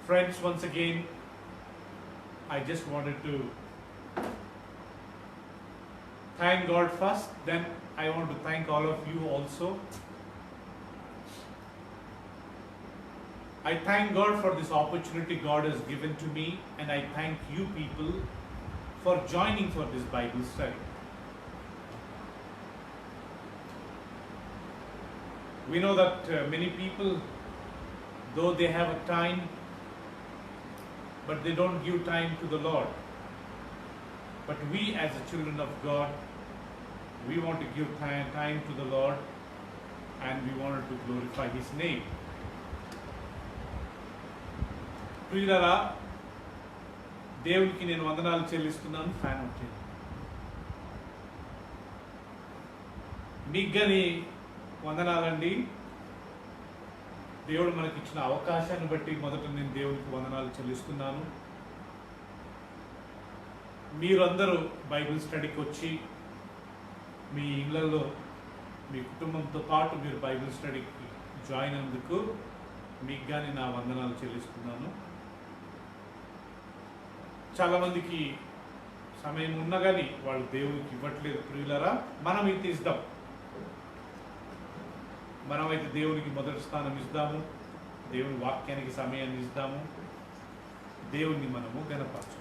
Friends, once again, I just wanted to thank God first, then I want to thank all of you also. I thank God for this opportunity God has given to me, and I thank you people for joining for this Bible study. We know that many people, though they have a time, but they don't give time to the Lord. But we as the children of God, we want to give time to the Lord, and we wanted to glorify His name. ప్రియులారా, దేవునికి నేను వందనాలు చెల్లిస్తున్నాను. Fan వచ్చి మీకు కానీ వందనాలండి. దేవుడు మనకి ఇచ్చిన అవకాశాన్ని బట్టి మొదట నేను దేవునికి వందనాలు చెల్లిస్తున్నాను. మీరందరూ బైబిల్ స్టడీకి వచ్చి మీ ఇళ్లలో మీ కుటుంబంతో పాటు మీరు బైబిల్ స్టడీకి జాయిన్ అయినందుకు మీకు కానీ నా వందనాలు చెల్లిస్తున్నాను. చాలామందికి సమయం ఉన్నా కానీ వాళ్ళు దేవునికి ఇవ్వట్లేదు. ప్రియులరా, మనం ఇది ఇద్దాం. మనమైతే దేవునికి మొదటి స్థానం ఇద్దాము. దేవుని వాక్యానికి సమయాన్ని ఇద్దాము. దేవుని మనము గణపరచు.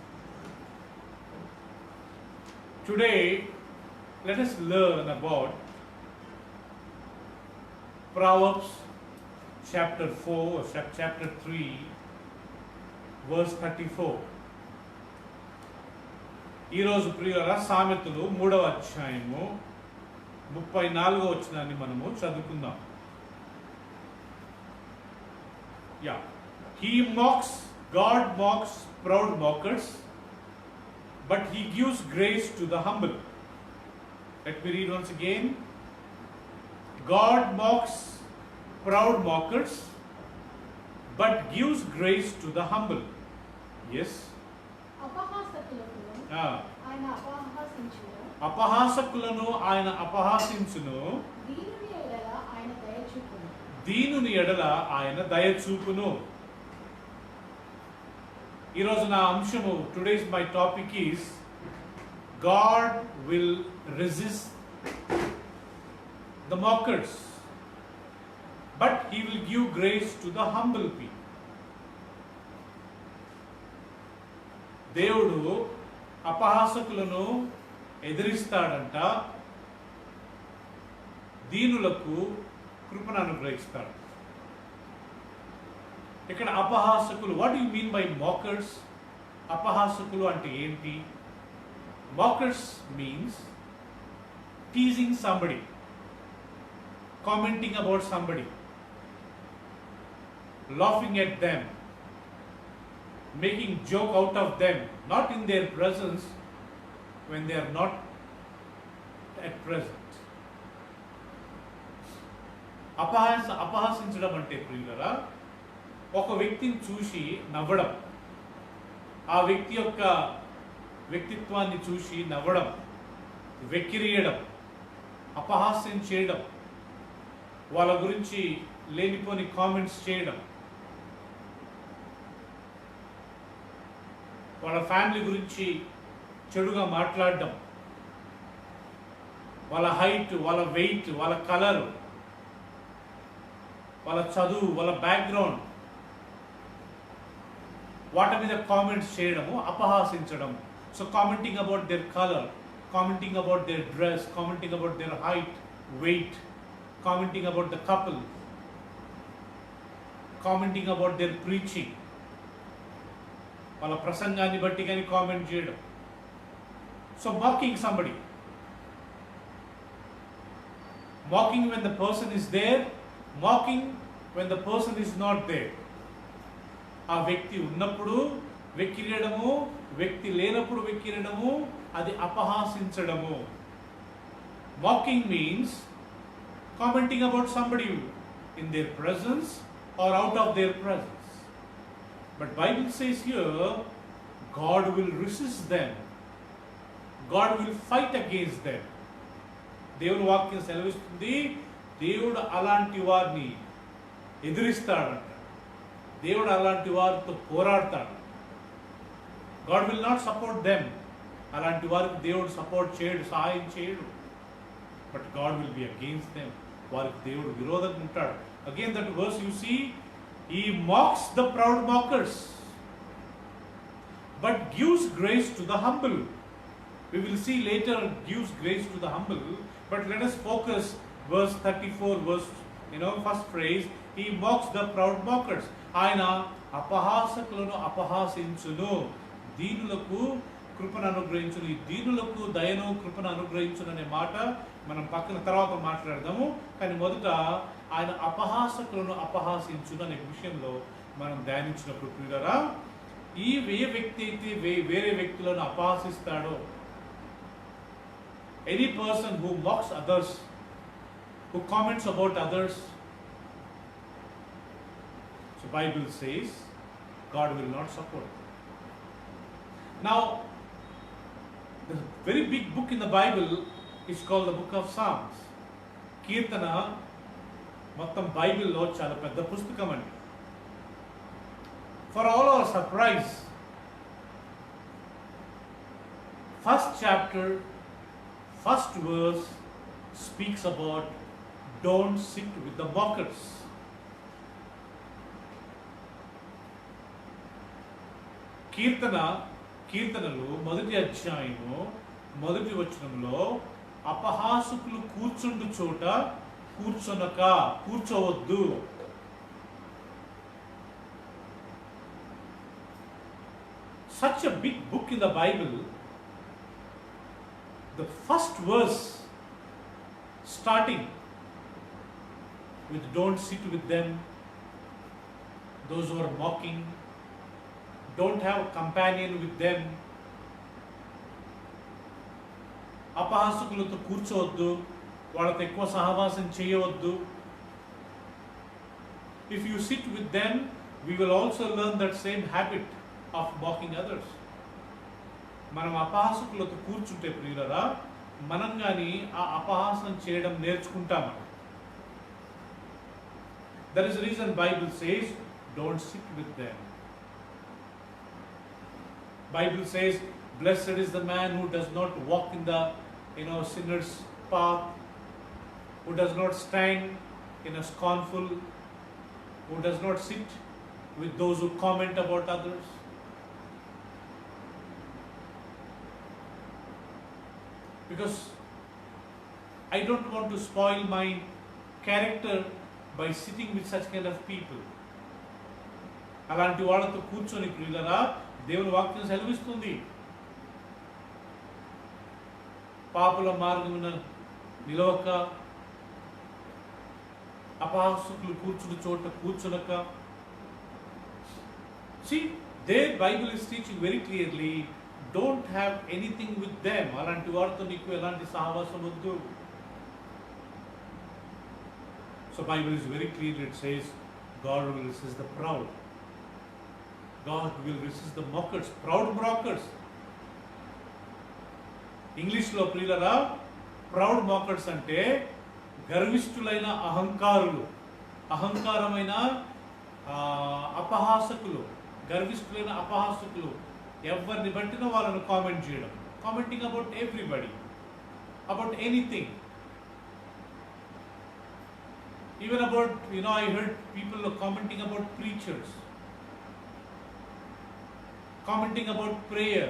Today, let us learn about Proverbs chapter 4, chapter 3, verse 34. ఈరోజు ప్రియులారా, సామెతలు 3వ అధ్యాయము 34వ వచనాన్ని మనము చదువుకుందాం. God mocks proud mockers, but He gives grace to the humble. Let me read once again. God mocks proud mockers, but gives grace to the humble. Yes. అపహాసకులను ఆయన అపహాసించును, దీనుని ఎడల ఆయన దయచూపును. ఈరోజు నా అంశము, today's my topic is God will resist the mockers, but he will give grace to the humble people. దేవుడు అపహాసకులను ఎదిరిస్తాడంట, దీనులకు కృపను అనుగ్రహిస్తాడు. ఇక్కడ అపహాసకులు, what you mean by mockers? అపహాసకులు అంటే ఏంటి? Mockers means teasing somebody, commenting about somebody, laughing at them, making joke out of them, not in their presence, when they are not at present. అపహాసించడం అంటే ప్రియులరా, ఒక వ్యక్తిని చూసి నవ్వడం, ఆ వ్యక్తి యొక్క వ్యక్తిత్వాన్ని చూసి నవ్వడం, వెక్కిరియడం, అపహాస్యం చేయడం, వాళ్ళ గురించి లేనిపోని కామెంట్స్ చేయడం, వాళ్ళ ఫ్యామిలీ గురించి చెడుగా మాట్లాడడం, వాళ్ళ హైట్, వాళ్ళ వెయిట్, వాళ్ళ కలర్, వాళ్ళ చదువు, వాళ్ళ బ్యాక్గ్రౌండ్, వాటి మీద కామెంట్స్ చేయడము అపహాసించడం. So commenting about their colour, commenting about their dress, commenting about their height, weight, commenting about the couple, commenting about their preaching, వాళ్ళ ప్రసంగాన్ని బట్టి కానీ కామెంట్ చేయడం. So mocking somebody, mocking when the person is there, mocking when the person is not there. ఆ వ్యక్తి ఉన్నప్పుడు వెక్కిరియడము, వ్యక్తి లేనప్పుడు వెక్కిరియడము, అది అపహాసించడము. Mocking means commenting about somebody in their presence or out of their presence. But Bible says here, God will resist them. God will fight against them. దేవుని వాక్యం సెలవిస్తుంది, దేవుడు అలాంటి వారిని ఎదిరిస్తాడంట. దేవుడు అలాంటి వారితో పోరాడతాడు. God will not support them. అలాంటి వారికి దేవుడు సపోర్ట్ చేయడు, సహాయం చేయడు. But God will be against them. వారికి దేవుడు విరోధంగా ఉంటాడు. Again that verse you see, he mocks the proud mockers but gives grace to the humble. We will see later, gives grace to the humble, but let us focus verse 34, first phrase, he mocks the proud mockers. ఆయన అపహాసకులను అపహాసించును, దీనులకు కృపను అనుగ్రహించును. ఈ దీనులకు దయను కృపను అనుగ్రహించును అనే మాట మనం పక్కన తర్వాత మాట్లాడదాము. కానీ మొదట ఆయన అపహాసకులను అపహాసించును అనే విషయంలో మనం ధ్యానించినప్పుడు ప్రియులారా, ఏ వ్యక్తి అయితే వేరే వ్యక్తులను అపహాసిస్తాడో, any person who mocks others, who comments about others, so Bible says God will not support. Now, the very big book in the Bible is called the book of Psalms. కీర్తన మొత్తం బైబిల్లో చాలా పెద్ద పుస్తకం అండి. For all our surprise, first chapter, first verse speaks about don't sit with the mockers. కీర్తనలు మొదటి అధ్యాయము మొదటి వచనంలో అపహాసకులు కూర్చుండు చోట కూర్చోవద్దు. Such a big book in the Bible, the first verse starting with don't sit with them, those who are mocking, don't have a companion with them, అపహాసకులతో కూర్చోవద్దు, వాళ్ళతో ఎక్కువ సహవాసం చేయవద్దు. If you sit with them, we will also learn that same habit of mocking others. మనం అపహాసకులతో కూర్చుంటే ప్రియులరా, మనం కానీ ఆ అపహాసం చేయడం నేర్చుకుంటామని. That is the reason Bible says don't sit with them. Bible says blessed is the man who does not walk in the sinner's path, who does not stand in a scornful, who does not sit with those who comment about others. Because I don't want to spoil my character by sitting with such kind of people. అలాంటి వాళ్ళతో కూర్చొని ప్రియులరా, దేవుని వాక్యం సెలవిస్తుంది, పాపుల మార్గమున నిలవక, అపహాసకులు కూర్చుని చోట కూర్చునక. See, their Bible is teaching very clearly, don't have anything with them. అలాంటి వారితో నీకు ఎలాంటి సహవాసం వద్దు. So Bible is very clear, it says God will resist the proud. God will resist the mockers, proud mockers. ఇంగ్లీష్లో ప్రియులరా, proud makers అంటే గర్విష్ఠులైన అహంకారమైన అపహాసకులు, గర్విష్ఠులైన అపహాసకులు. ఎవరిని బట్టినా వాళ్ళను కామెంట్ చేయడం, commenting about everybody, about anything. Even about, I heard people commenting about preachers, commenting about prayer,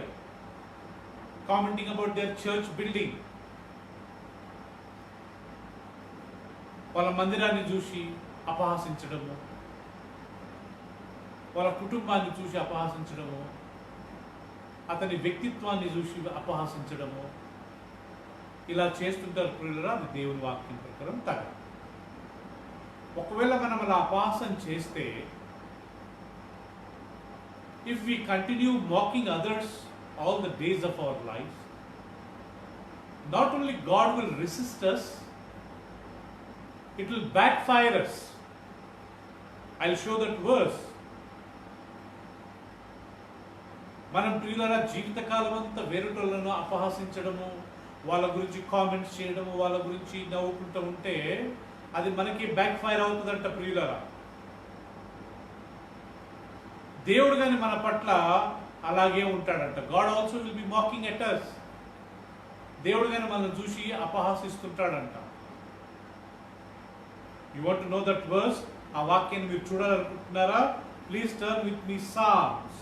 commenting about their church building. వాళ్ళ మందిరాన్ని చూసి అపహాసించడము, వాళ్ళ కుటుంబాన్ని చూసి అపహాసించడము, అతని వ్యక్తిత్వాన్ని చూసి అపహాసించడము, ఇలా చేస్తుంటారు ప్రియులరా. అది దేవుని వాక్యం ప్రకారం తగదు. ఒకవేళ మనం అలా అపహాసం చేస్తే, if we continue mocking others all the days of our life, not only God will resist us, it will backfire us. I'll show that verse. మనం ప్రియులరా జీవితకాలం అంతా వేరేటోళ్ళను అపహాసించడము, వాళ్ళ గురించి కామెంట్స్ చేయడము, వాళ్ళ గురించి నవ్వుకుంటూ ఉంటే అది మనకి బ్యాక్ ఫైర్ అవుతుందంట ప్రియులరా. దేవుడు కానీ మన పట్ల అలాగే ఉంటాడంట. God also will be mocking at us. దేవుడు కానీ మనల్ని చూసి అపహాసిస్తుంటాడంట. You want to know that verse? ఆ వాక్యాన్ని మీరు చూడాలనుకుంటున్నారా? Please turn with me Psalms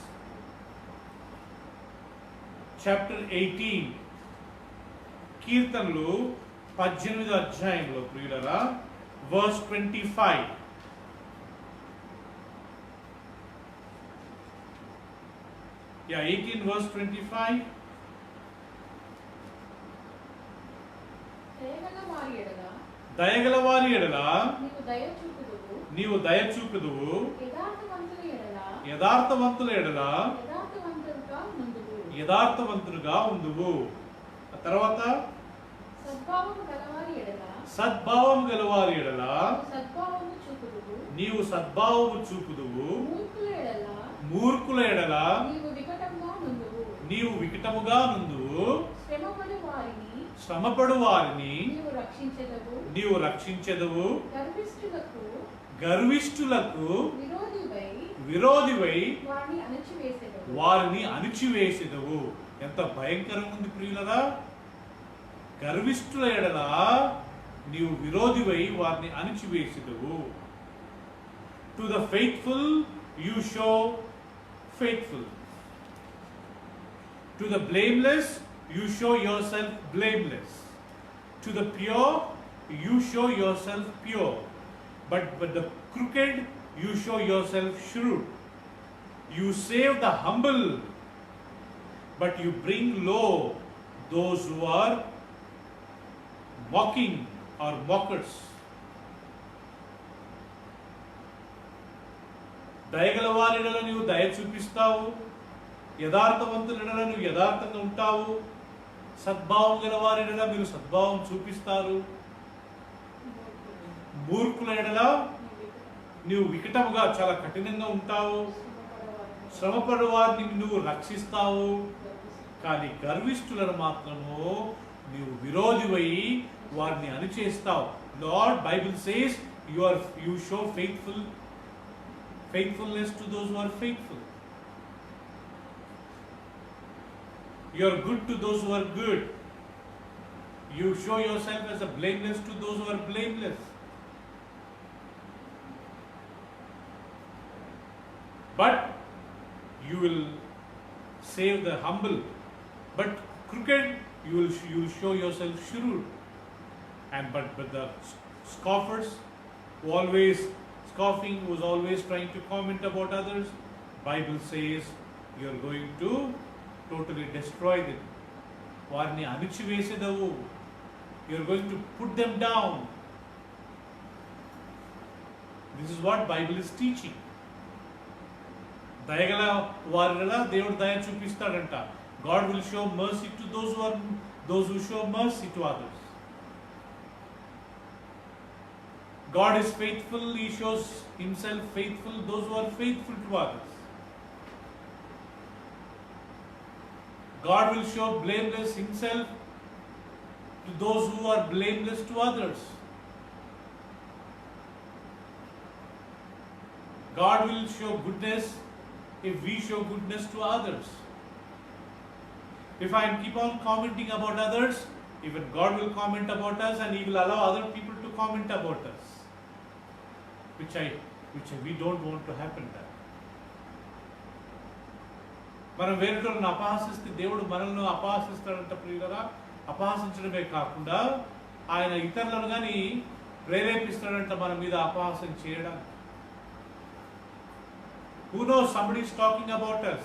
chapter 18. కీర్తనలు 18వ అధ్యాయంలో ప్రియులారా వర్స్ 25. Yeah, 18 verse 25. దయగల వారి ఎడల నీవు దయ చూపుదువు, యథార్థవంతుల ఎడల యథార్థవంతులుగా ఉందువు. ఆ తర్వాత సద్భావము గలవారి ఎడల నీవు సద్భావము చూపుదువు, మూర్ఖుల ఎడల నీవు వికటముగా నుందువు, శ్రమపడు వారిని నీవు రక్షించెదవు, గర్విష్ఠులకు విరోధివై వారిని అణిచివేసెదవు. ఎంత భయంకరంగా ఉంది ప్రియులరా! గర్విష్ఠుల ఎడల నీవు విరోధివై వారిని అణిచివేసెదవు. To the faithful you show faithful. To the blameless, you show yourself blameless. To the pure, you show yourself pure. But the crooked, you show yourself shrewd. You save the humble, but you bring low those who are mocking or mockers. దయగల వారి ఎడల నీవు దయ చూపిస్తావు, యథార్థవంతుల ఎడల నువ్వు యథార్థంగా ఉంటావు, సద్భావం గల వారి ఎడల మీరు సద్భావం చూపిస్తారు, మూర్ఖుల ఎడల నీవు వికటముగా చాలా కఠినంగా ఉంటావు, శ్రమపడు వారిని నువ్వు రక్షిస్తావు. కానీ గర్విష్ఠులను మాత్రము నీవు విరోధివై వారిని అణిచేస్తావు. Lord Bible says you show faithfulness to those who are faithful. You are good to those who are good. You show yourself as a blameless to those who are blameless. But you will save the humble. But crooked, you will show yourself shrewd. And but the scoffers who always scoffing, who is always trying to comment about others, Bible says you are going to totally destroy them. వారిని అణిచివేసేదవు. You are going to put them down. This is what Bible is teaching. దయగల వారిలా దేవుడు దయ చూపిస్తాడంట. God will show mercy to those who show mercy to others. God is faithful, He shows Himself faithful, those who are faithful to others. God will show blameless Himself to those who are blameless to others. God will show goodness if we show goodness to others. If I keep on commenting about others, even God will comment about us and He will allow other people to comment about us. Which we don't want to happen that. మనం వేరేటోళ్ళని అపహాసిస్తే దేవుడు మనల్ని అపహాసిస్తాడంట ప్రియులరా. అపహాసించడమే కాకుండా ఆయన ఇతరులను కానీ ప్రేరేపిస్తాడంట మన మీద అపహాసం చేయడానికి. Who knows somebody is talking about us?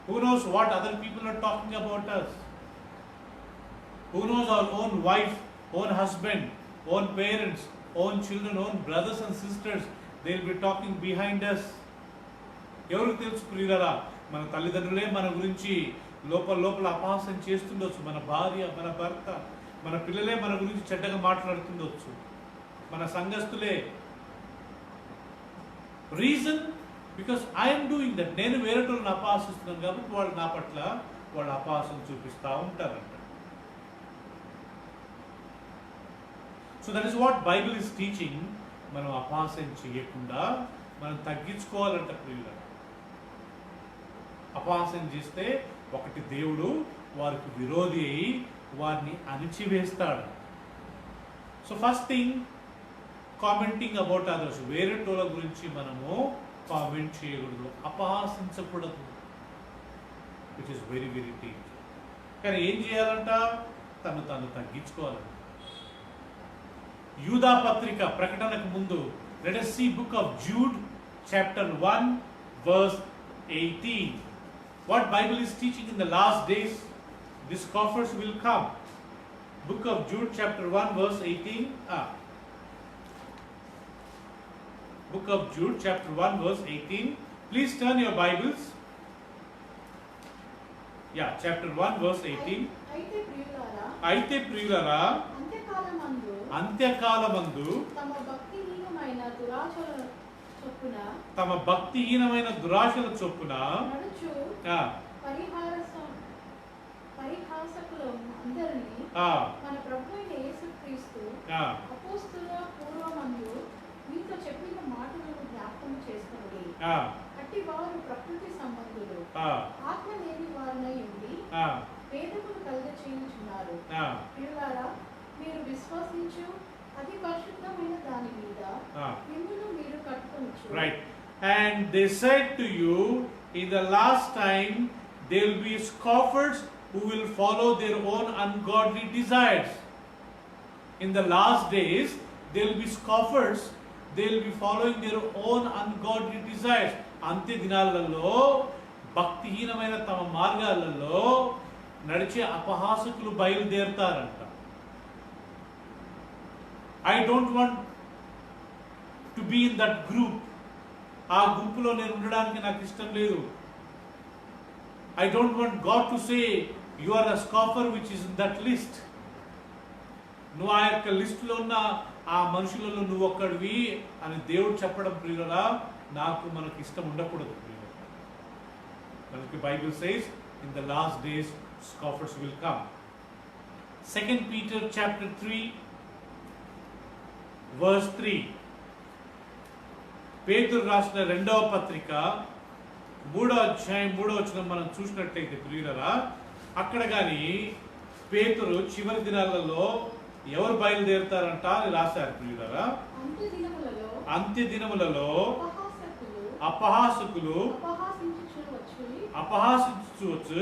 Who knows what other people are talking about us? Who knows our own wife, own husband, own parents, own children, own brothers and sisters, they will be talking behind us. ఎవరికి తెలుసు ప్రియులారా? మన తల్లిదండ్రులే మన గురించి లోపల అపహాసం చేస్తుండొచ్చు. మన భార్య, మన భర్త, మన పిల్లలే మన గురించి చెడ్డగా మాట్లాడుతుండొచ్చు. మన సంఘస్థులే. Reason because I'm doing that. నేను వేరేటోళ్ళని అపహాసిస్తున్నాను కాబట్టి వాళ్ళు నా పట్ల వాళ్ళు అపహాసం చూపిస్తూ ఉంటారంట. So that is what Bible is teaching. మనం అపహాసం చేయకుండా మనం తగ్గించుకోవాలంట ప్రియులారా. అపహాస్యం చేస్తే ఒకటి దేవుడు వారికి విరోధి అయి వారిని అణిచివేస్తాడు. So first thing, commenting about others. వేరేటోళ్ళ గురించి మనము కామెంట్ చేయకూడదు, అపహాసించకూడదు, which is very very danger. కానీ ఏం చేయాలంట? తను తగ్గించుకోవాలంట. యూదా పత్రిక ప్రకటనకు ముందు let us see book of Jude chapter 1 verse 18. What Bible is teaching in the last days? The scoffers will come. Book of Jude chapter 1 verse 18. Book of Jude chapter 1 verse 18. Please turn your Bibles. Yeah, chapter 1 verse 18. అయితే ప్రియులారా అంత్యకాలమందు తమ భక్తిహీనమైన దురాశల చొప్పున మన ప్రభువైన యేసుక్రీస్తు అపోస్తలుల పూర్వమందు మీతో చెప్పిన మాటలను జ్ఞాపకం చేసుకొనుడి. అట్టి వారు ప్రకృతి సంబంధులు, ఆత్మ లేని వారనై ఉండి వేదములు కలుగచేయుచున్నారు. ప్రియులారా, మీరు విశ్వసించు అతి పరిశుద్ధమైన దాని మీద మిమ్మును మీరు కట్టుకొనుచు. Right. And they said to you, in the last time there will be scoffers who will follow their own ungodly desires. In the last days there will be scoffers, they will be following their own ungodly desires. అంత్య దినాలలో భక్తిహీనమైన తమ మార్గాలలో నడిచే అపహాసకులు బయలుదేరుతారంట. I don't want to be in that group. ఆ గ్రూపులో నేను ఉండడానికి నాకు ఇష్టం లేదు. I don't want God to say you are a scoffer which is in that list. నువ్వు ఆ యొక్క లిస్టులో ఉన్న ఆ మనుషులలో నువ్వు ఒక్కడివి అని దేవుడు చెప్పడం ప్రియులరా మనకు ఇష్టం ఉండకూడదు ప్రియులరా. మనకి Bible says in the last days scoffers will come. 2 Peter chapter 3 verse 3. పేతురు రాసిన రెండవ పత్రిక 3వ అధ్యాయం 3వ వచనం మనం చూసినట్లయితే ప్రియులరా, అక్కడ కానీ పేతురు చివరి దినాలలో ఎవరు బయలుదేరుతారంట అని రాశారు ప్రియులరా. అంత్య దినములలో అపహాసకులు అపహాసించు వచ్చి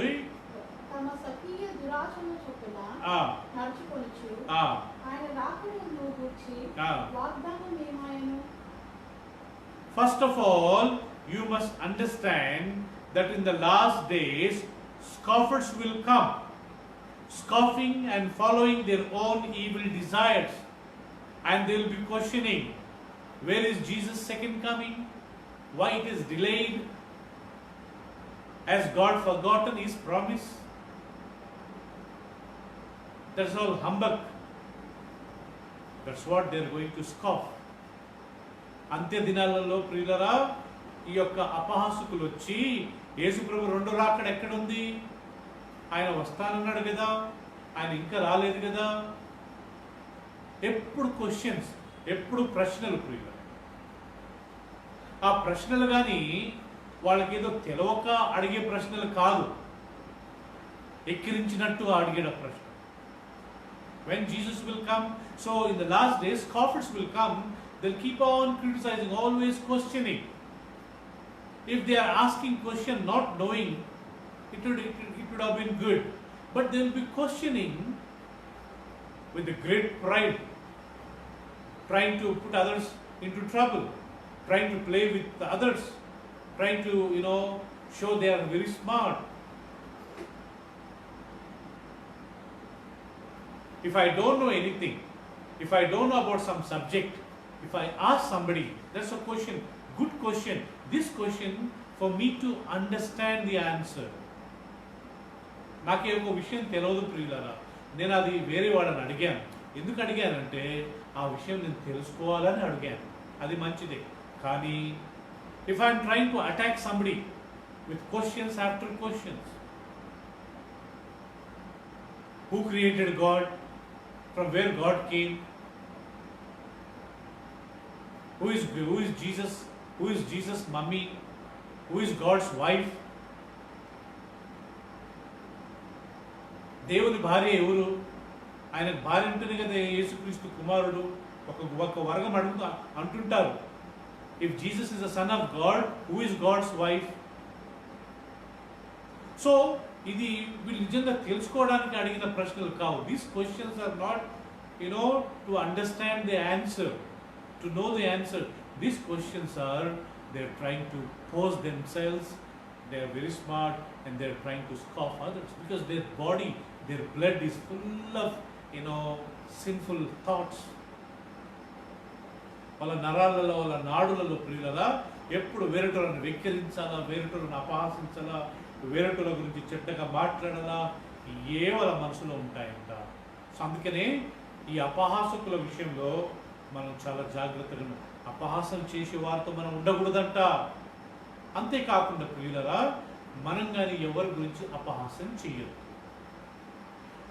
తమ స్వకీయ దురాశల చొప్పున నడుచుకొనుచు ఆయన రాకడను గూర్చి వాగ్దానం ఏమాయెను. First of all, you must understand that in the last days scoffers will come, scoffing and following their own evil desires, and they will be questioning, where is Jesus' second coming? Why it is delayed? Has God forgotten his promise? That's all humbug. That's what they are going to scoff. అంత్య దినాలలో ప్రియులరా ఈ యొక్క అపహాసకులు వచ్చి యేసుప్రభు రెండో రాకడ ఎక్కడుంది? ఆయన వస్తానన్నాడు కదా, ఆయన ఇంకా రాలేదు కదా. ఎప్పుడు క్వశ్చన్స్, ఎప్పుడు ప్రశ్నలు ప్రియులరా. ఆ ప్రశ్నలు కానీ వాళ్ళకి ఏదో తెలవక అడిగే ప్రశ్నలు కాదు, ఎక్కిరించినట్టు అడిగే ప్రశ్న. When Jesus will come, so in the last days scoffers will come. They'll keep on criticizing, always questioning. If they are asking question not knowing, it would have been good. But they'll be questioning with a great pride, trying to put others into trouble, trying to play with the others, trying to, show they are very smart. If I don't know anything, if I don't know about some subject, if I ask somebody, that's a question, good question. This question for me to understand the answer. నాకే ఒక విషయం తెలియదు ప్రియులారా, నేను అది వేరే వాడని అడిగాను. ఎందుకు అడిగానంటే ఆ విషయం నేను తెలుసుకోవాలని అడిగాను. అది మంచిదే. కానీ if I am trying to attack somebody with questions after questions, who created God? From where God came? Who is Jesus? Who is Jesus' mummy? Who is God's wife? దేవుని భార్య ఎవరు? ఆయనకు భార్య ఉంటేనే కదా యేసుక్రీస్తు కుమారుడు. ఒక వర్గం అంటుంటారు. If Jesus is the son of God, who is God's wife? So ఇది వీళ్ళు నిజంగా తెలుసుకోవడానికి అడిగిన ప్రశ్నలు కావు. These questions are not, to understand the answer, to know the answer. These questions are, they're trying to pose themselves. They're very smart and they're trying to scoff others because their body, their blood is full of, sinful thoughts. వాళ్ళ నరాలలో, వాళ్ళ నాడులలో ప్రియులరా ఎప్పుడు వేరేటోళ్ళని వెక్కిరించాలా, వేరేటోళ్ళని అపహాసించాలా, వేరేటోళ్ళ గురించి చెడ్డగా మాట్లాడాలా, ఏ వాళ్ళ మనసులో ఉంటాయంట. సో అందుకనే ఈ అపహాసకుల విషయంలో మనం చాలా జాగ్రత్తగా అపహాసం చేసే వారితో మనం ఉండకూడదంట. అంతేకాకుండా ప్రియులరా మనం కానీ ఎవరి గురించి అపహాసం చేయదు.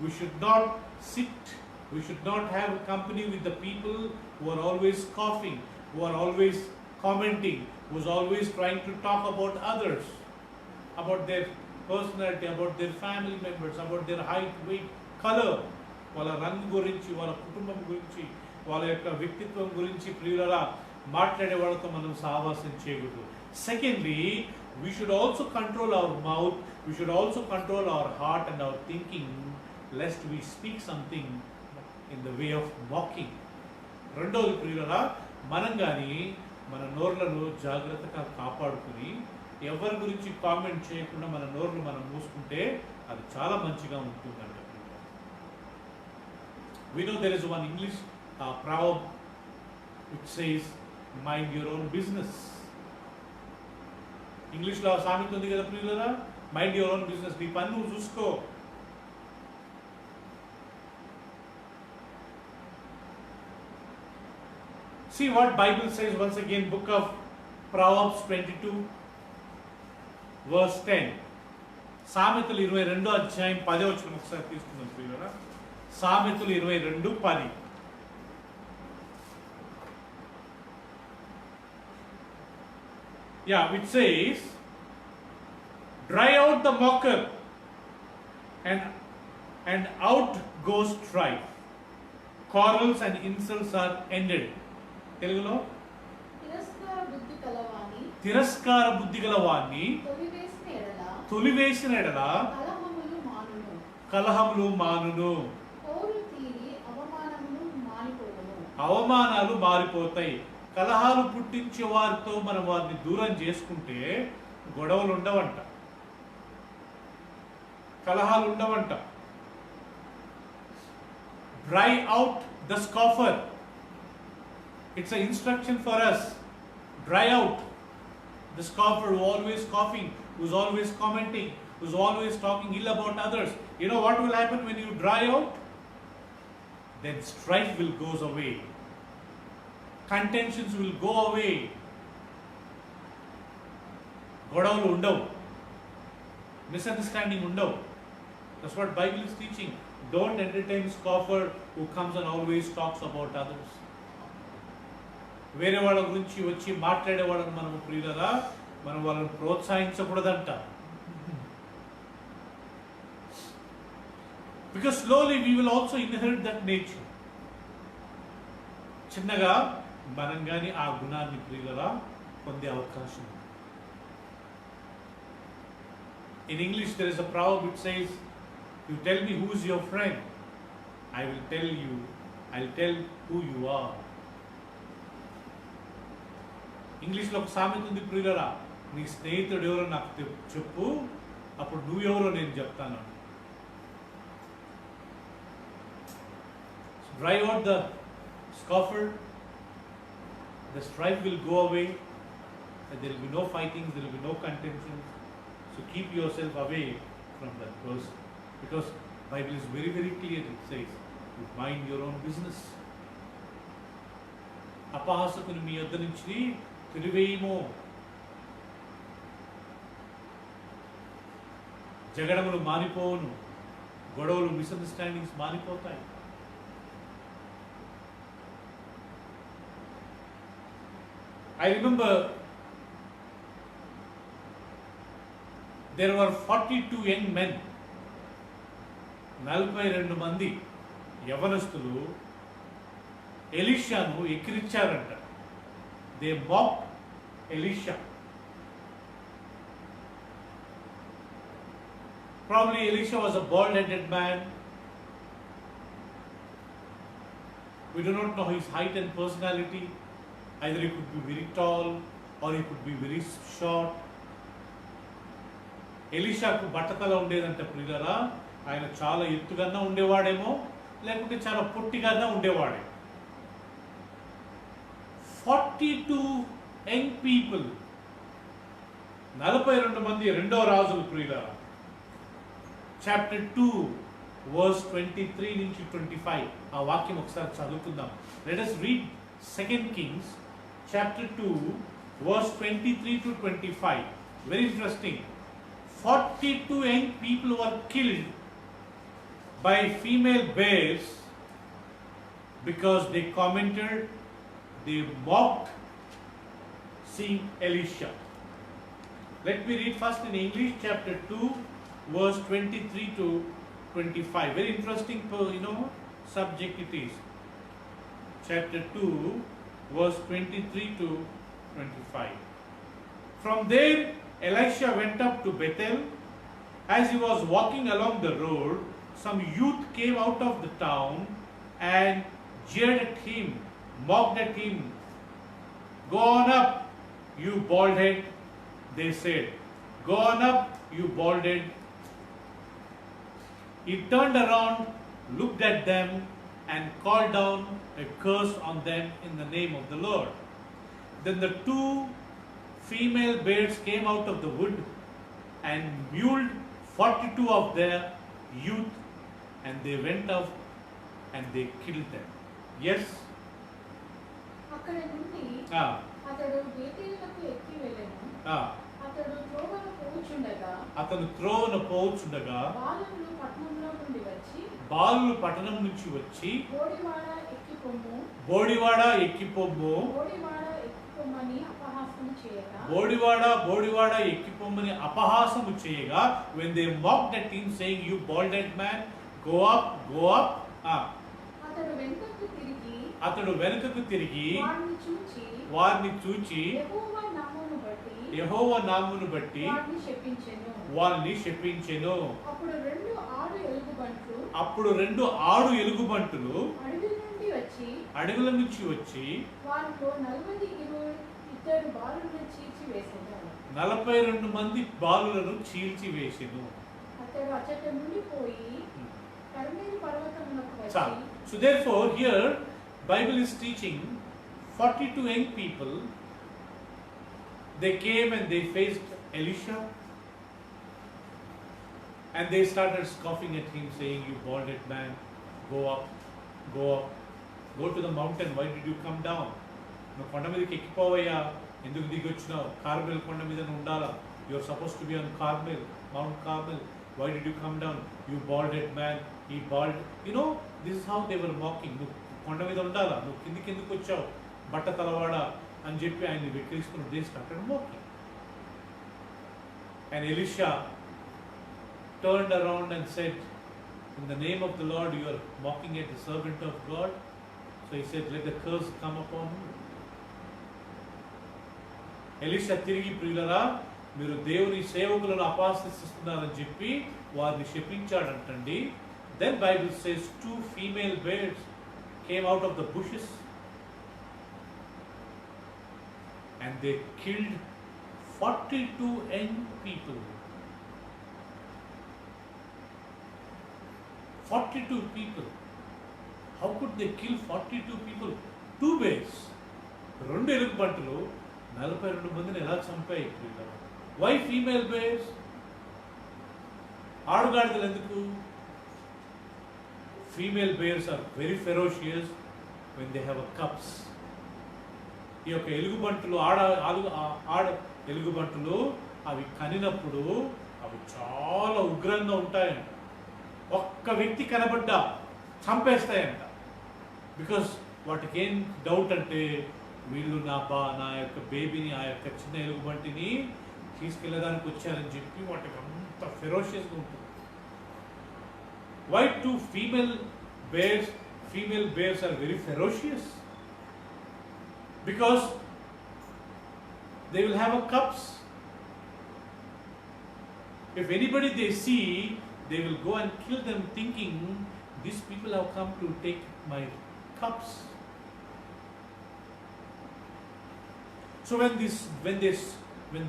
We should not sit, we should not have company with the people who are always scoffing, who are always commenting, who is always trying to talk about others, about their personality, about their family members, about their height, weight, color, వాళ్ళ రంగు గురించి, వాళ్ళ కుటుంబం గురించి, వాళ్ళ యొక్క వ్యక్తిత్వం గురించి ప్రియులరా మాట్లాడే వాళ్ళతో మనం సహవాసం చేయకూడదు. Secondly, we should also control our mouth, we should also control our heart and our thinking, lest we speak something in the way of mocking. రెండోది ప్రియులరా మనం కానీ మన నోర్లను జాగ్రత్తగా కాపాడుకుని ఎవరి గురించి కామెంట్ చేయకుండా మన నోర్లు మనం మూసుకుంటే అది చాలా మంచిగా ఉంటుందంట. We know there is one English proverb which says, mind your own business. ఇంగ్లీష్లో సామెత ఉంది కదా ప్రియులరా, మైండ్ యువర్ ఓన్ బిజినెస్, నీ పని నువ్వు చూసుకో. See what Bible says once again, book of Proverbs 22 verse 10. సామెతలు 22 అధ్యాయం 10వ వచనం ఒకసారి తీసుకుందాం ప్రియులరా. సామెతలు 22:10. Yeah, which says, dry out the mocker and out goes strife. Quarrels and insults are ended. తెలుగులో తిరస్కార బుద్ధి గలవాన్ని తొలివేసిన ఎడల కలహములు మానును. అవమానాలు మారిపోతాయి. కలహాలు పుట్టించే వారితో మనం వారిని దూరం చేసుకుంటే గొడవలు ఉండవంట, కలహాలు ఉండవంట. Dry out the scoffer. It's an instruction for us. Dry out the scoffer who always scoffing, who's always commenting, who's always talking ill about others. You know what will happen when you dry out? Then strife will go away. Contentions will go away. గొడవలు ఉండవు, misunderstanding ఉండవు. That's what Bible is teaching. Don't entertain scoffer who comes and always talks about others. వేరే వాళ్ళ గురించి వచ్చి మాట్లాడే వాళ్ళని మనం ప్రియులరా మనం వాళ్ళని ప్రోత్సహించకూడదంట. Because slowly we will also inherit that nature. చిన్నగా మనం కానీ ఆ గుణాన్ని ప్రియులరా పొందే అవకాశం. In English there is a proverb which says, you tell me who is your friend, I will tell you, I'll tell who you are. ఇంగ్లీష్లో ఒక సామెత ఉంది ప్రియులరా, నీ స్నేహితుడు ఎవరో నాకు చెప్పు, అప్పుడు నువ్వెవరో నేను చెప్తాను. Drive out the scoffer, the strife will go away, and there will be no fightings, there will be no contentions. So keep yourself away from that person, because Bible is very very clear. It says, you mind your own business. అపహాసకుని మీ యొద్ద నుంచి తిరివేయము. జగడములు మానిపోవును, గొడవలు misunderstandings మానిపోతాయి. I remember there were 42 young men. 42 మంది యవనస్తులు ఎలీషాను ఎక్కిరించారంట. They mocked Elisha. Probably Elisha was a bald-headed man. We do not know his height and personality. Either he could be very tall or he could be very short. ఎలీషాకు బట్టతల ఉండేదంటే ప్రియులారా, ఆయన చాలా ఎత్తుగానే ఉండేవాడేమో, లేకుంటే చాలా పొట్టిగానే ఉండేవాడే. 42 యంగ్ పీపుల్, 42 మంది రెండో రాజులు ప్రియులారా. Chapter 2 verse 23 నుంచి 25 ఆ వాక్యం ఒకసారి చదువుకుందాం. Let us read 2 Kings chapter 2 verse 23 to 25. Very interesting. 42 young people were killed by female bears because they commented, they mocked seeing Elisha. Let me read first in English, chapter 2 verse 23 to 25. Very interesting, subject it is. Chapter 2 verse 23 to 25. From there Elisha went up to Bethel. As he was walking along the road, some youth came out of the town and jeered at him, mocked at him. "Go on up, you bald head," they said. "Go on up, you bald head." He turned around, looked at them, and called down a curse on them in the name of the Lord. Then the 2 female bears came out of the wood and muled 42 of their youth, and they went out and they killed them. Yes? అక్కడ నుండి అతడు బేతేలుకు ఎక్కి వెళ్ళెను. అతను త్రోవన పోవుచుండగా బాలులు పట్టణం నుంచి వచ్చి బోడివాడ ఎక్కిపొమ్ము బోడివాడ ఎక్కిపొమ్మని అపహాసము చేయగా, when they mocked at him saying, "You bald-headed man, go up, go up." అతడు వెనుకకు తిరిగి వారిని చూచి యెహోవా నామమును బట్టి వాళ్ళని శపించెను. అప్పుడు 2 ఆడు ఎలుగుబంటులు అడవుల నుంచి వచ్చి 42 మంది బాలులను చీల్చివేసెను. So therefore here Bible is teaching 42 young people. They came and they faced Elisha and they started scoffing at him, saying, "You bald-headed man, go up, go up, go to the mountain. Why did you come down? No కొండ మీదకి ఎక్కిపోవయ్యా, ఎందుకు దిగి వచ్చినావు? Carmel కొండ మీద ఉండాలా. You are supposed to be on Carmel, Mount Carmel. Why did you come down? You bald-headed man, he bald." This is how they were mocking. నువ్వు కొండ మీద ఉండాలా, నువ్వు కిందికి ఎందుకు వచ్చావు, బట్ట తలవాడ అని చెప్పి ఆయన్ని వెక్కిరిస్తున్న. They started mocking. And Elisha turned around and said, "In the name of the Lord, you are mocking at the servant of God." So he said, "Let the curse come upon you." Elisha తిరిగి, ప్రియులరా, మీరు దేవుని సేవకులను అపహాసిస్తున్నారని చెప్పి వారిని శపించాడంటండి. Then Bible says 2 female bears came out of the bushes and they killed 42 young people. 42 people. How could they kill 42 people? 2 bears. 2 ఎలుగుబంటులు 42 మందిని ఎలా చంపాయి? Why female bears? ఆడుగాడిదలు ఎందుకు? Female bears are very ferocious when they have a cubs. ఈ యొక్క ఎలుగుబంటులు ఆడ ఎలుగుబంటులు అవి కనినప్పుడు అవి చాలా ఉగ్రంగా ఉంటాయంట. ఒక్క వ్యక్తి కనబడ్డా చంపేస్తాయంట. బికాస్ వాటికి ఏం డౌట్ అంటే, వీళ్ళు నా యొక్క బేబీని, ఆ యొక్క చిన్న ఎలుగుబంటిని తీసుకెళ్ళడానికి వచ్చారని చెప్పి వాటికి అంత ఫెరోషియస్గా ఉంటుంది. Why do female bears are very ferocious? Because they will have a cubs. If anybody they see, they will go and kill them thinking these people have come to take my cubs. So when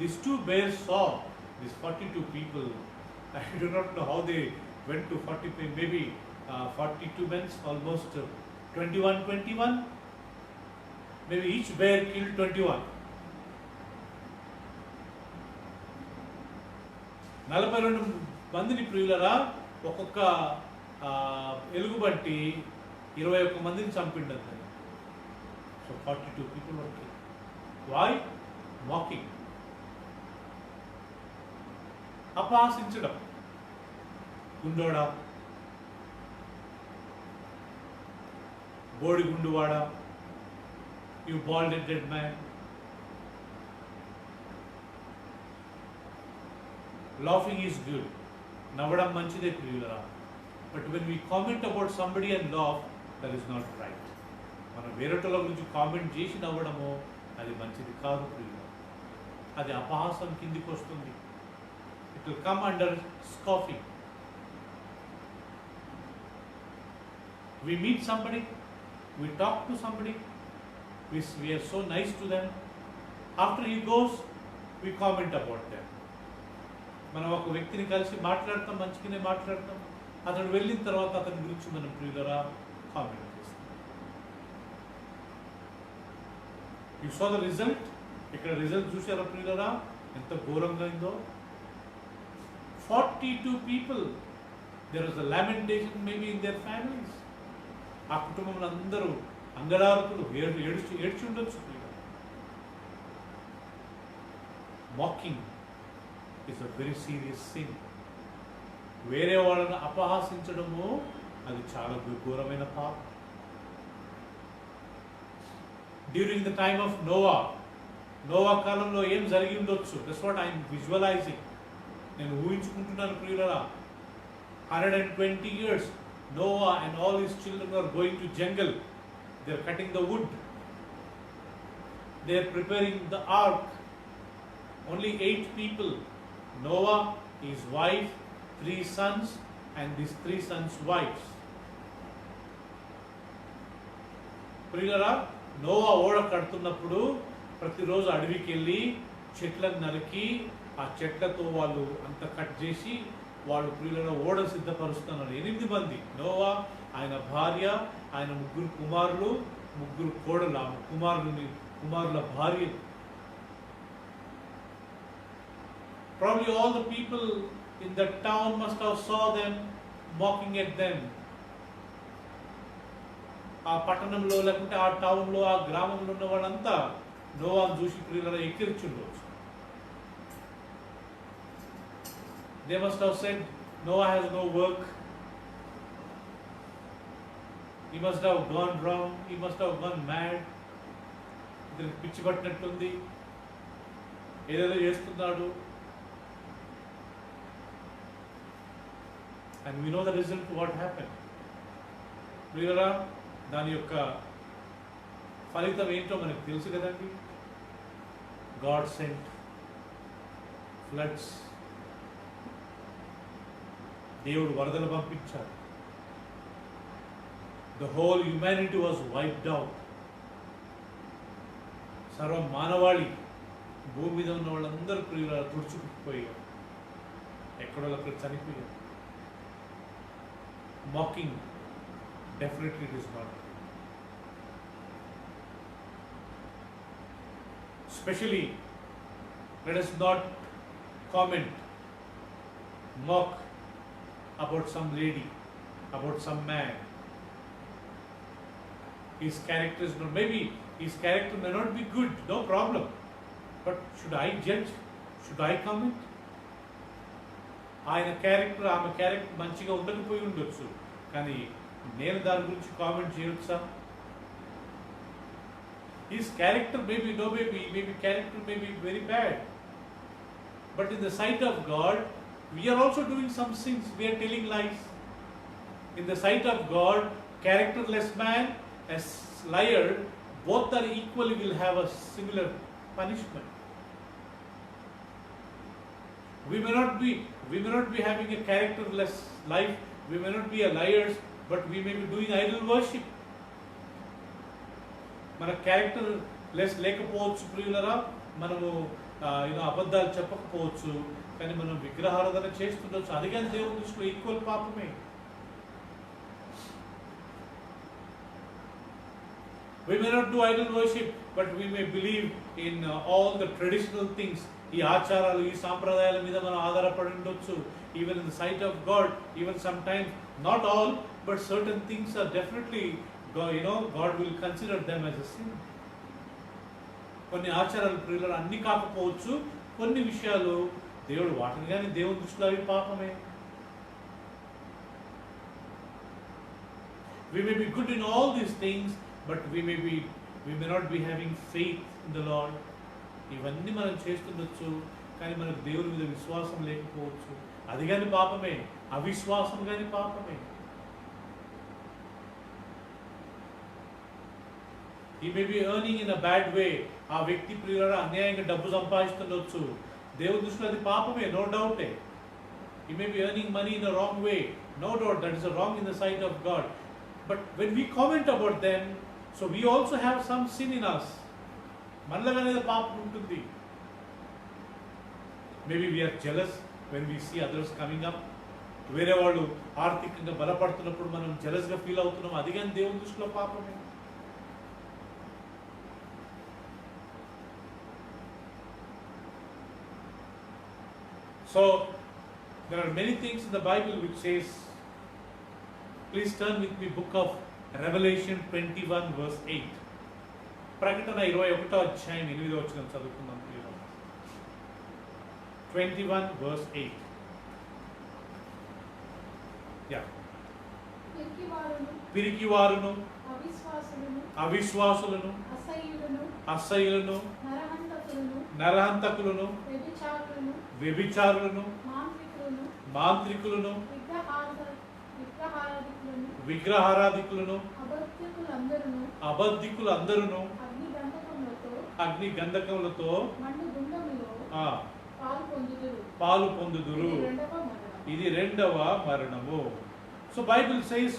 these two bears saw these 42 people, I do not know how they went to 40, maybe 42 men, almost 21. Maybe each bear killed 21. 42 మందిని ప్రియులరా ఒక్కొక్క ఎలుగుబంటి 21 మందిని చంపిండదు. సో 42 people were killed. Why? Mocking. అపహాసించడం. గుండోడా, బోడి గుండువాడా, you bald-headed man. Laughing is good. నవ్వడం మంచిదే ప్రియులరా. But when we comment about somebody and laugh, that is not right. మనం వేరేటోళ్ళ గురించి కామెంట్ చేసి నవ్వడము అది మంచిది కాదు ప్రియులరా. అది అపహాసం కిందికి వస్తుంది. It will come under scoffing. We meet somebody, we talk to somebody, we are so nice to them. After he goes, we comment about them. మనం ఒక వ్యక్తిని కలిసి మాట్లాడతాం, మంచిగానే మాట్లాడతాం. అతను వెళ్ళిన తర్వాత అతని గురించి మనం ప్రియులరా కామెంట్ చేస్తాం. You saw the result. ఇక్కడ రిజల్ట్ చూసారా ప్రియులరా ఎంత ఘోరంగా అయిందో. 42 people, there was a lamentation maybe in their families. ఆ కుటుంబంలో అందరూ అంగడార్పులు ఏడ్చి ఉండొచ్చు. Mocking is a very serious thing. వేరే వాళ్ళని అపహాసించడము అది చాలా ఘోరమైన పాపం. During the time of Noah కాలంలో ఏం జరిగి ఉండొచ్చు? That's what I'm visualising. నేను ఊహించుకుంటున్నాను ప్రియులరా. 120 years Noah and all his children are going to jungle. They are cutting the wood. They are preparing the ark. Only 8 people. Noah, his wife, 3 sons, and these 3 sons' wives. ప్రియులరా, Noah ఓడ కడుతున్నప్పుడు ప్రతిరోజు అడవికి వెళ్ళి చెట్లను నరికి ఆ చెట్లతో వాళ్ళు అంత కట్ చేసి వాళ్ళు ప్రియులను ఓడ సిద్ధపరుస్తున్నారు. 8 మంది. నోవా, ఆయన భార్య, ఆయన 3 కుమారులు, 3 కోడలు, ఆ కుమారుల భార్యలు. Probably all the people in that town must have saw them mocking at them. ఆ పట్టణంలో లేకుంటే ఆ టౌన్లో ఆ గ్రామంలో ఉన్న వాళ్ళంతా నోవాను చూసి ప్రియులను ఎక్కిరించుండవచ్చు. They must have said, Noah has no work. He must have gone wrong. He must have gone mad. ఇతనికి పిచ్చి పట్టినట్టుంది, ఏదేదో చేస్తున్నాడు. And we know the result, what happened. ప్రియులరా, దాని యొక్క ఫలితం ఏంటో మనకు తెలుసు కదండి. God sent floods. దేవుడు వరదలు పంపించాడు. The whole humanity was wiped out. సర్వ మానవాళి, భూమి మీద ఉన్న వాళ్ళందరూ ప్రియులు తుడుచుకుపోయారు, ఎక్కడో అక్కడ చనిపోయారు. Mocking, definitely it is not. Especially, let us not comment, mock about some lady, about some man. His character is not, maybe his character may not be good, no problem. But should I judge? Should I comment? ఆయన character, ఆమె character మంచిగా ఉండకపోయి ఉండొచ్చు, కానీ నేను దాని గురించి comment చేయొచ్చా? His character maybe, no maybe character may be very bad. But in the sight of God, we are also doing some sins. We are telling lies. In the sight of God, characterless man as liar, both are equally will have a similar punishment. We may not be having a characterless life. We may not be a liars, but we may be doing idol worship. మన character less లేకపోవచ్చు ప్రియులరా, మనము అబద్ధాలు చెప్పకపోవచ్చు, కానీ మనం విగ్రహారాధన చేస్తుండొచ్చు. అది కానీ దేవుని దృష్టిలో ఈక్వల్ పాపమే. We may not do idol worship, but we may believe in all the traditional things. ఈ ఆచారాలు, ఈ సాంప్రదాయాల మీద మనం ఆధారపడి ఉండొచ్చు. Even in the sight of God, even sometimes, not all, but certain things are definitely, God will consider them as a sin. కొన్ని ఆచారాలు ప్రియులు అన్ని కాకపోవచ్చు, కొన్ని విషయాలు దేవుడు వాటిని కానీ దేవుని దృష్టిలో అవి పాపమే. We may be good in all these things, but we may not be having faith in the Lord. ఇవన్నీ మనం చేస్తుండొచ్చు, కానీ మనకు దేవుని మీద విశ్వాసం లేకపోవచ్చు. అది కానీ పాపమే, అవిశ్వాసం కానీ పాపమే. He may be earning in a bad way. ఆ వ్యక్తి ప్రియులారా అన్యాయంగా డబ్బు సంపాదిస్తుండొచ్చు. దేవుని దృష్టిలో అది పాపమే, no doubt. He may be earning money in a wrong way. No doubt that is a wrong in the sight of God. But when we comment about them, so we also have some sin in us. మనలోనే పాపం ఉంటుంది. Maybe we are jealous when we see others coming up. వేరే వాళ్ళు ఆర్థికంగా బలపడుతున్నప్పుడు మనం జెలస్గా feel అవుతున్నాం. అది కానీ దేవుని దృష్టిలో పాపమే. So there are many things in the Bible which says, please turn with me book of Revelation 21 verse 8. ప్రకటన 21వ అధ్యాయం 8వ వచనం చదువుకుందాం. 21 verse 8. Yeah. పిరికివారును, అవిశ్వాసులను, అసహ్యులను, నరహంతకులను, వ్యభిచారులను, మాంత్రికులను, విగ్రహారాధికులను, అబద్ధికులందరూ అగ్ని గంధకములతో పాలు పొందుదురు. ఇది రెండవ మరణము. So Bible says,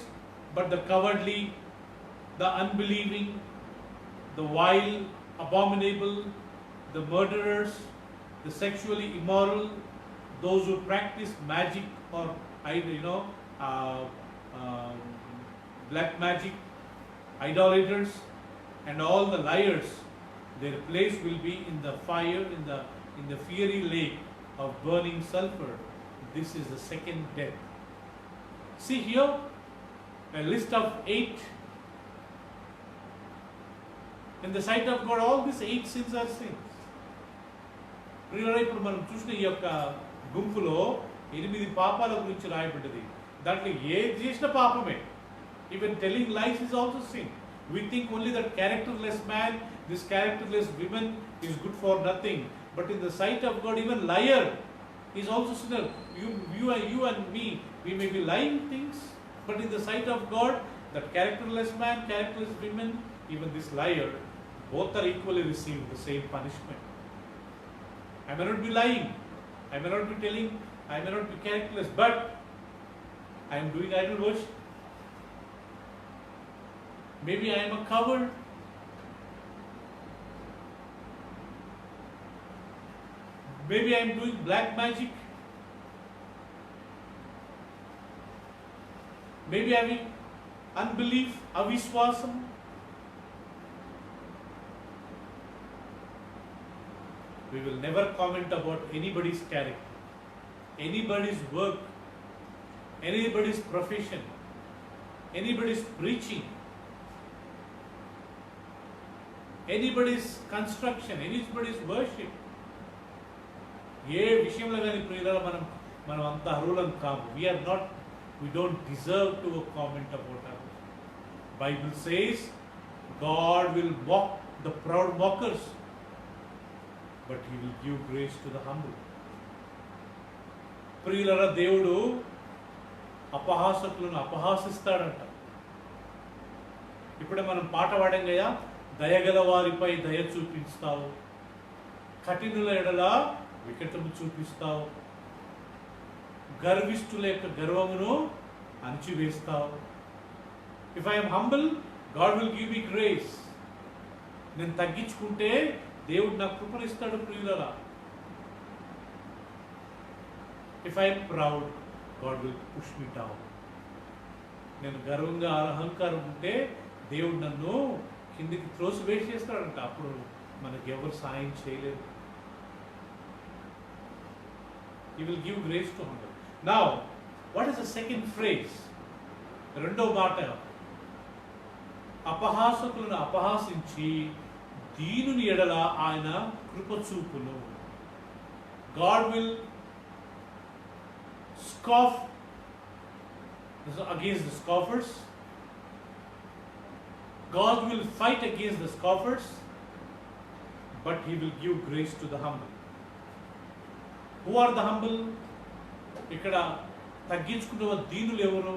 but the cowardly, the unbelieving, the vile, abominable, the murderers, the sexually immoral, those who practice magic or black magic, idolaters, and all the liars, their place will be in the fire, in the fiery lake of burning sulfur. This is the second death. See here a list of 8. In the sight of God, all these 8 sins are sins. ఇప్పుడు మనం చూసిన ఈ యొక్క గుంపులో 8 పాపాల గురించి రాయబడ్డది. దాంట్లో ఏది చేసిన పాపమే. Even telling lies is also sin. We think only that characterless man, this characterless woman is good for nothing. But in the sight of God, even liar is also sinner. You and me, we may be lying things, but in the sight of God, that characterless man, characterless woman, even this liar, both are equally receiving the same punishment. I may not be lying, I may not be telling, I may not be characterless, but I am doing idol worship. Maybe I am a coward. Maybe I am doing black magic. Maybe I am unbelief, aviswasam. We will never comment about anybody's character, anybody's work, anybody's profession, anybody's preaching, anybody's construction, anybody's worship. ఏ విషయంలో కానీ ప్రియులారా మనం అంత అర్హులం కాము. We don't deserve to comment about others. Bible says God will mock the proud mockers, but He will give grace to the humble. ప్రియులరా దేవుడు అపహాసకులను అపహాసిస్తాడంట. ఇప్పుడే మనం పాట పాడాం కదా, దయగల వారిపై దయ చూపిస్తావు, కఠినుల ఎడల వికటము చూపిస్తావు, గర్విష్ఠుల యొక్క గర్వమును అణిచివేస్తావు. If I'm humble, God will give me grace. నేను తగ్గించుకుంటే దేవుడు నాకు కృపనిస్తాడు ప్రియులరా. If I'm proud, God will push me down. నేను గర్వంగా అహంకారం ఉంటే దేవుడు నన్ను కిందికి త్రోసి వేసేస్తాడంట. అప్పుడు మనకి ఎవరు సాయం చేయలేరు. He will give grace to humble. Now, what is the second phrase? రెండో మాట, అపహాసకులను అపహాసించి దీనుని ఎడల ఆయన కృప చూపును. God will scoff against the scoffers. God will fight against the scoffers, but He will give grace to the humble. Who are the humble? ఇక్కడ తగ్గించుకున్న దీనులు ఎవరు?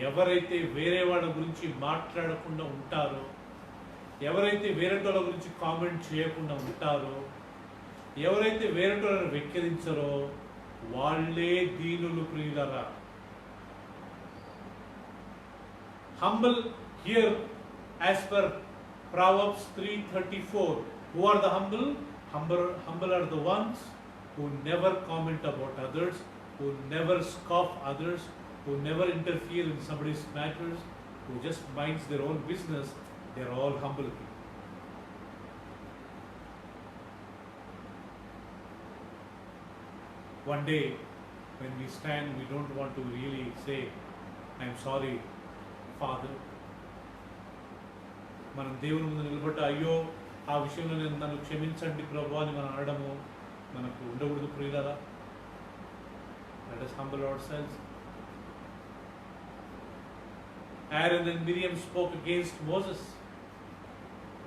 ఎవరైతే వేరే వాళ్ళ గురించి మాట్లాడకుండా ఉంటారో, ఎవరైతే వేరేటోళ్ళ గురించి కామెంట్ చేయకుండా ఉంటారో, ఎవరైతే వేరేటోళ్ళని వెక్కిరించరో వాళ్ళే దీనులు ప్రియులరా. Humble here as per Proverbs 3:34. Who are the humble? Humble are the ones who never comment about others, who never scoff others, who never interfere in somebody's matters, who just minds their own business. They are all humble people. One day, when we stand, we don't want to really say, "I'm sorry, Father." మనం దేవుని ముందు నిలబడ్డ, అయ్యో ఆ విషయంలో నేను నన్ను క్షమించండి ప్రభు అని మనం అనడము మనకు ఉండకూడదు ప్రియులారా. Let us humble ourselves. Aaron and Miriam spoke against Moses.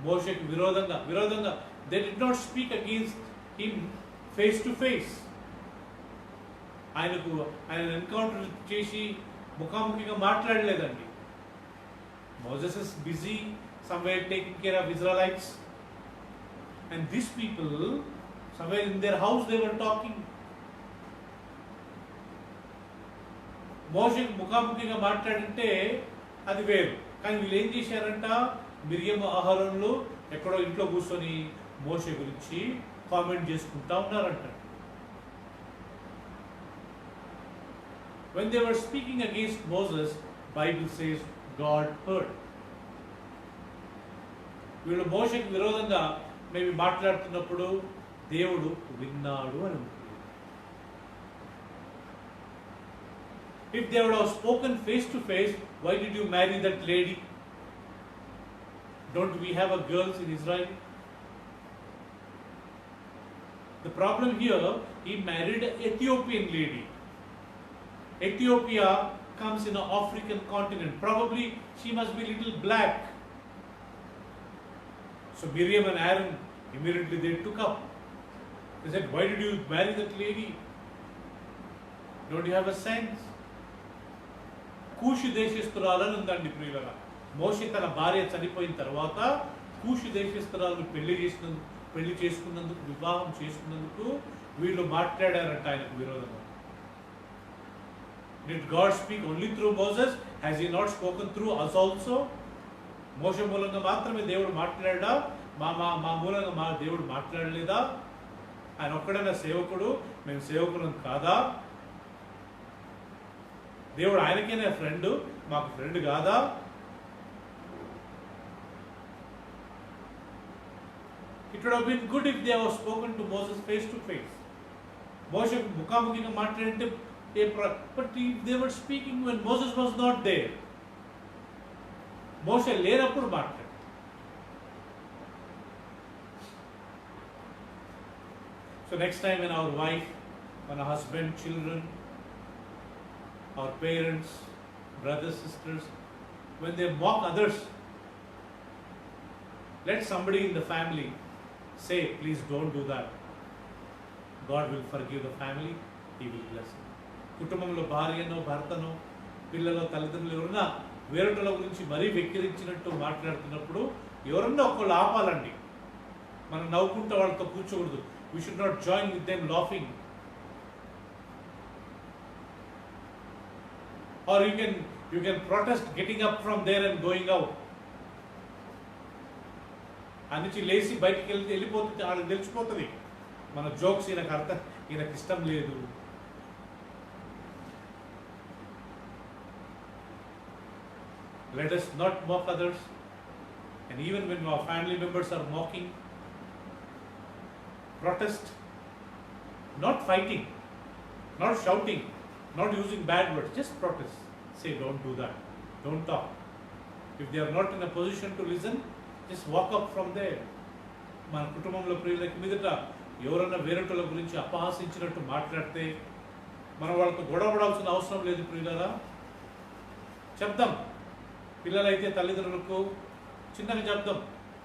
మోషేకి విరోధంగా they did not speak against him face to face. ఆయన ఎన్కౌంటర్ చేసి ముఖాముఖిగా మాట్లాడలేదండి. Moses is busy somewhere taking care of Israelites, and these people somewhere in their house they were talking. మోషేకి ముఖాముఖిగా మాట్లాడింటే అది వేరు. కానీ వీళ్ళు ఏం చేశారంట, మిరియం ఆహారంలో ఎక్కడో ఇంట్లో కూర్చొని మోషే గురించి కామెంట్ చేసుకుంటా ఉన్నారంట. When they were speaking against Moses, Bible says God heard. వీళ్ళు మోషేకి విరోధంగా మేము మాట్లాడుతున్నప్పుడు దేవుడు విన్నాడు అని ఉంటుంది. If they would have spoken face to face, why did you marry that lady? Don't we have a girls in Israel? The problem here, he married an Ethiopian lady. Ethiopia comes in an African continent. Probably she must be little black. So Miriam and Aaron, immediately they took up. They said, "Why did you marry that lady? Don't you have a sense?" కూషు దేశస్తురాలని ఉందండి ప్రియులరా. మోషే తన భార్య చనిపోయిన తర్వాత కూషు దేశస్తురాలను పెళ్లి చేసుకున్నందుకు, వివాహం చేసుకున్నందుకు వీళ్ళు మాట్లాడారంట ఆయనకు విరోధంగా. Did God speak only through Moses? Has He not spoken through us also? మోషే మూలంగా మాత్రమే దేవుడు మాట్లాడా? మా మూలంగా మా దేవుడు మాట్లాడలేదా? ఆయన ఒక్కడైనా సేవకుడు, మేము సేవకులం కాదా? దేవుడు ఆయనకైనా ఫ్రెండ్, మాకు ఫ్రెండ్ కాదా? It would have been good if they have spoken to Moses face to face. మోషే ముఖాముఖిగా మాట్లాడితే, but if they were speaking when Moses was not there, మోషే లేనప్పుడు మాట్లాడు. So next time when our wife, when our husband, children, our parents, brothers, sisters, when they mock others, let somebody in the family say, "Please don't do that." God will forgive the family, he will bless. కుటుంబంలో భార్యనో భర్తనో పిల్లలు తల్లిదండ్రులు ఎవరైనా వేరొకల గురించి మరీ వెక్కిరించినట్టు మాట్లాడుతున్నప్పుడు ఎవరన్నా ఒకళ్ళు ఆపాలండి. మనం నవ్వుకుంటూ వాళ్ళతో కూర్చోకూడదు. We should not join with them laughing. Or you can protest getting up from there and going out. అన్నించి లేచి బయటికి వెళ్ళిపోతుంది, వాళ్ళకి తెలిసిపోతుంది మన జోక్స్ ఈయనకి ఇష్టం లేదు. Let us not mock others, and even when our family members are mocking, protest, not fighting, not shouting, not using bad words, just protest. Say, don't do that, don't talk. If they are not in a position to listen, just walk up from there. మన కుటుంబంలో ప్రియులకి మీదట ఎవరన్నా వేరొకళ్ళ గురించి అపహాసించినట్టు మాట్లాడితే మనం వాళ్ళతో గొడవపడాల్సిన అవసరం లేదు ప్రియులారా. చెప్దాం, పిల్లలైతే తల్లిదండ్రులకు చిన్నగా చెప్దాం,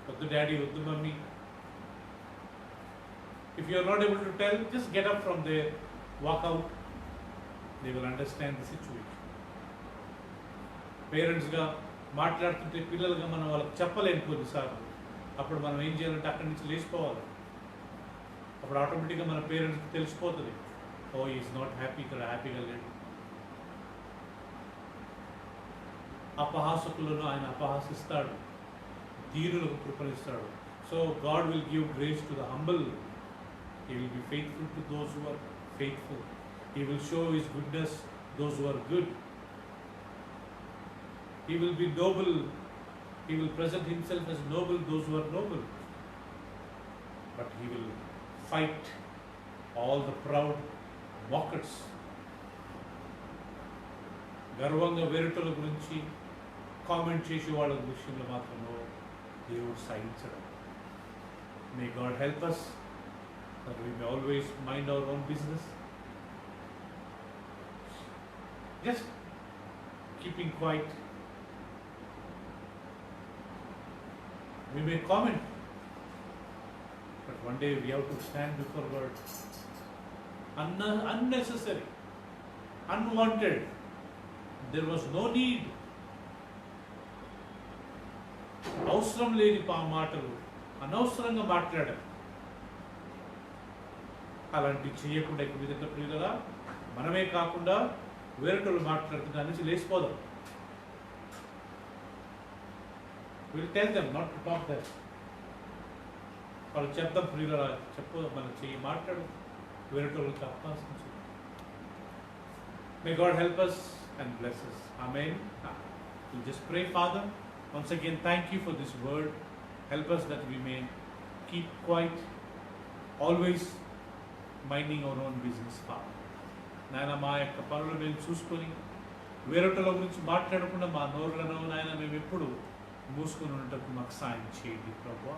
వద్దు డాడీ, వద్దు mummy. If you are not able to tell, just get up from there, walk out. They will understand the situation. పేరెంట్స్గా మాట్లాడుతుంటే పిల్లలుగా మనం వాళ్ళకి చెప్పలేము కొన్నిసార్లు. అప్పుడు మనం ఏం చేయాలంటే అక్కడి నుంచి లేచిపోవాలి. అప్పుడు ఆటోమేటిక్గా మన పేరెంట్స్కి తెలిసిపోతుంది, ఓ ఈజ్ నాట్ హ్యాపీ, ఇక్కడ హ్యాపీగా లేడు. అపహాసకులను ఆయన అపహాసిస్తాడు, దీనులకు కృపణిస్తాడు. So God will give grace to the humble. He will be faithful to those who are faithful. He will show His goodness those who are good. He will be noble. He will present Himself as noble those who are noble. But He will fight all the proud mockers. గర్వంగా వేరేటోళ్ళ గురించి comment చేసి వాళ్ళ విషయంలో మాత్రము దేవుడు సహించడం. May God help us that we may always mind our own business. Just keeping quiet. We may comment, but one day we have to stand before God. Unnecessary, unwanted. There was no need. అవసరం లేని మాటలు అనవసరంగా మాట్లాడారు. అలాంటివి చేయకుండా ఇక్కడ మీద ప్రియులరా, మనమే కాకుండా వేరేటోళ్ళు మాట్లాడుతున్నా నుంచి లేచిపోదాం. Will tell them not to talk them. వాళ్ళు చెప్దాం, ప్రియులరా చెప్పు, మనం చెయ్యి మాట్లాడు, వేరేటోళ్ళకి అపహాసించు. May God help us and bless us. Amen. We'll just pray. Father, once again thank you for this word. Help us that we may keep quiet, always minding our own business. నాయన మా యొక్క పనులు మేము చూసుకొని వేరొకల గురించి మాట్లాడకుండా మా నోరులను నాయన మేము ఎప్పుడు మూసుకొని ఉండటకు మాకు సాయం చేయండి ప్రభువా.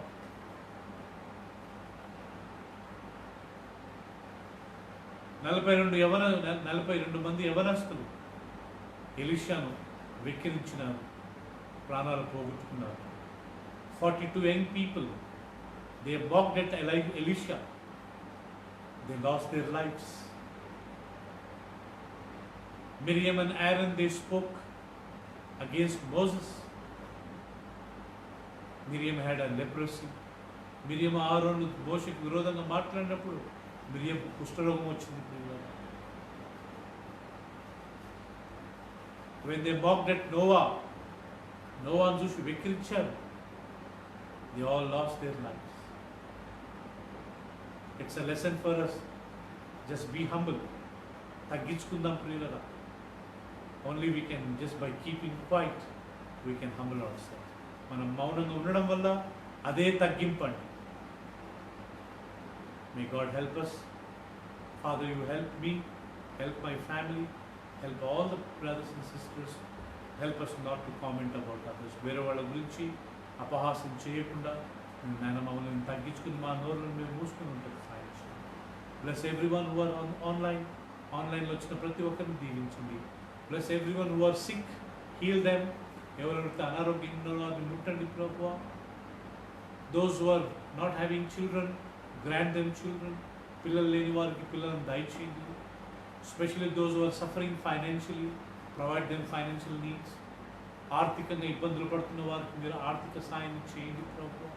42 మంది యవనస్తులు ఎలీషాను వెక్కిరించినారు, ప్రాణాలు పోగొట్టుకున్నారు. 42 young people, they mocked at Elisha. They lost their lives. Miriam and Aaron, they spoke against Moses. Miriam had a leprosy. Miriam Aaron Mosheకు విరోధంగా మాట్లాడినప్పుడు మిరియంకు కుష్ఠరోగం వచ్చింది. When they mocked at Noahను చూసి వెక్కిరించారు. They all lost their lives. It's a lesson for us. Just be humble. తగ్గించుకుందాం ప్రియులరా. Only we can, just by keeping quiet, we can humble ourselves. మనం మౌనంగా ఉండడం వల్ల అదే తగ్గింపండి. May God help us. Father, you help me, help my family, help all the brothers and sisters. Help us not to comment about others. వేరే వాళ్ళ గురించి అపహాసం చేయకుండా నాయన మమ్మల్ని తగ్గించుకుని మా నోరులను మేము మూసుకుని ఉంటుంది సాయం. ప్లస్ ఎవ్రీవన్ హూ ఆర్ ఆన్లైన్లో వచ్చిన ప్రతి ఒక్కరిని దీవించండి. Plus everyone who are sick, heal them. ఎవరైతే అనారోగ్యంగా అది ముట్టండి ప్రభువా. Those who are not having children, grant them children. పిల్లలు లేని వారికి పిల్లలను దయచేయండి. Especially those who are suffering financially, provide them financial needs. ఆర్థికంగా ఇబ్బందులు పడుతున్న వారికి మీరు ఆర్థిక సాయం చేయండి ప్రభువా.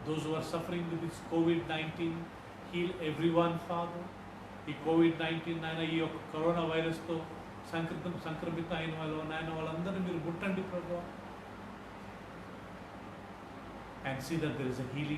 Those who are suffering with this COVID-19, heal everyone, Father. ఈ COVID-19 నాయన ఈ యొక్క కరోనా వైరస్తో సంక్రమిత అయిన వాళ్ళు నాయన వాళ్ళందరినీ మీరు ముట్టండి ప్రభువా. And see that there is a healing